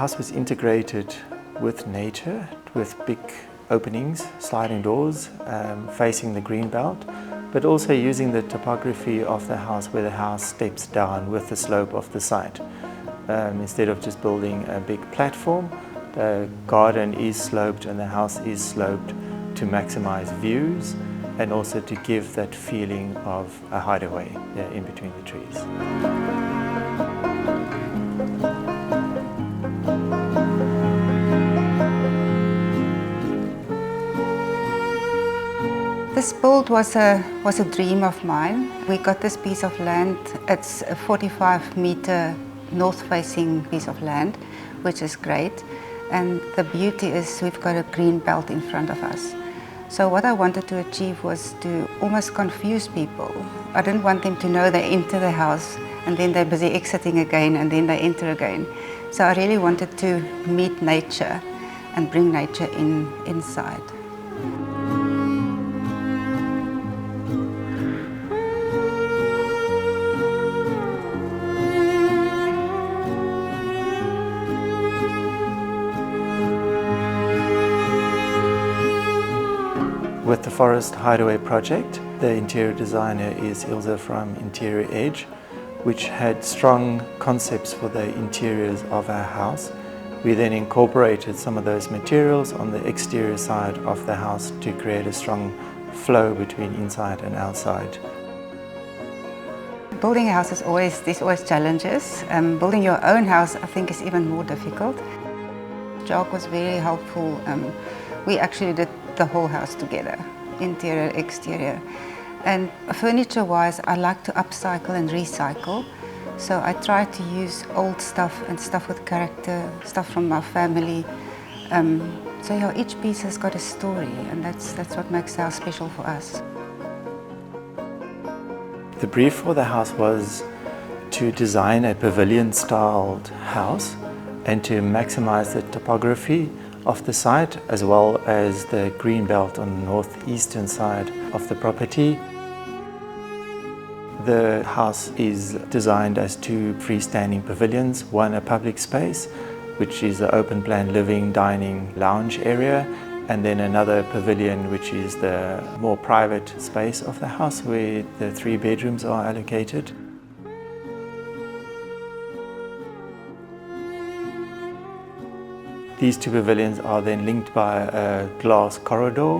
house was integrated with nature, with big openings, sliding doors, facing the green belt, but also using the topography of the house where the house steps down with the slope of the site. Instead of just building a big platform, the garden is sloped and the house is sloped to maximize views and also to give that feeling of a hideaway in between the trees. This build was a dream of mine. We got this piece of land. It's a 45-meter north-facing piece of land, which is great. And the beauty is we've got a green belt in front of us. So what I wanted to achieve was to almost confuse people. I didn't want them to know they enter the house and then they're busy exiting again and then they enter again. So I really wanted to meet nature and bring nature inside. With the Forest Hideaway project, the interior designer is Ilse from Interior Edge, which had strong concepts for the interiors of our house. We then incorporated some of those materials on the exterior side of the house to create a strong flow between inside and outside. Building a house there's always challenges. Building your own house, I think, is even more difficult. Jock was very helpful. We actually did the whole house together, interior, exterior. And furniture-wise, I like to upcycle and recycle. So I try to use old stuff and stuff with character, stuff from our family. So yeah, each piece has got a story, and that's what makes the house special for us. The brief for the house was to design a pavilion-styled house and to maximize the topography of the site as well as the green belt on the northeastern side of the property. The house is designed as two freestanding pavilions, one a public space, which is the open plan living, dining, lounge area, and then another pavilion which is the more private space of the house where the 3 bedrooms are allocated. These 2 pavilions are then linked by a glass corridor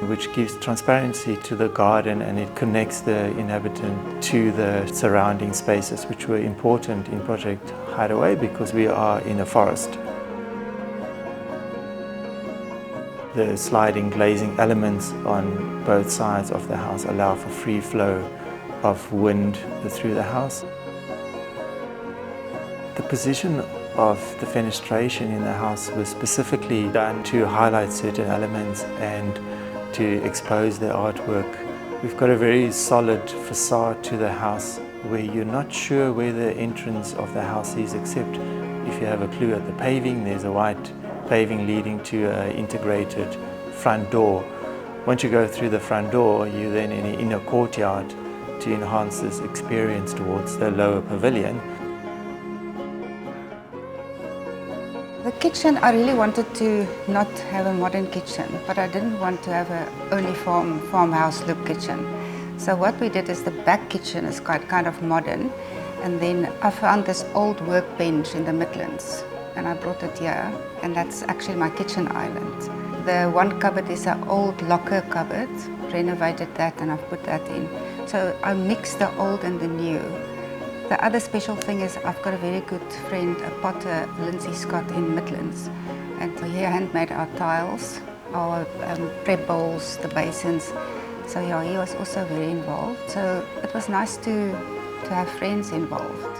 which gives transparency to the garden, and it connects the inhabitant to the surrounding spaces, which were important in Project Hideaway because we are in a forest. The sliding glazing elements on both sides of the house allow for free flow of wind through the house. The position of the fenestration in the house was specifically done to highlight certain elements and to expose the artwork. We've got a very solid facade to the house where you're not sure where the entrance of the house is, except if you have a clue at the paving. There's a white paving leading to an integrated front door. Once you go through the front door, you're then in an inner courtyard to enhance this experience towards the lower pavilion. The kitchen, I really wanted to not have a modern kitchen, but I didn't want to have a only farmhouse look kitchen. So what we did is the back kitchen is quite kind of modern, and then I found this old workbench in the Midlands, and I brought it here, and that's actually my kitchen island. The one cupboard is an old locker cupboard, renovated that and I've put that in. So I mixed the old and the new. The other special thing is I've got a very good friend, a potter, Lindsay Scott in Midlands, and he handmade our tiles, our prep bowls, the basins. So yeah, he was also very involved. So it was nice to have friends involved.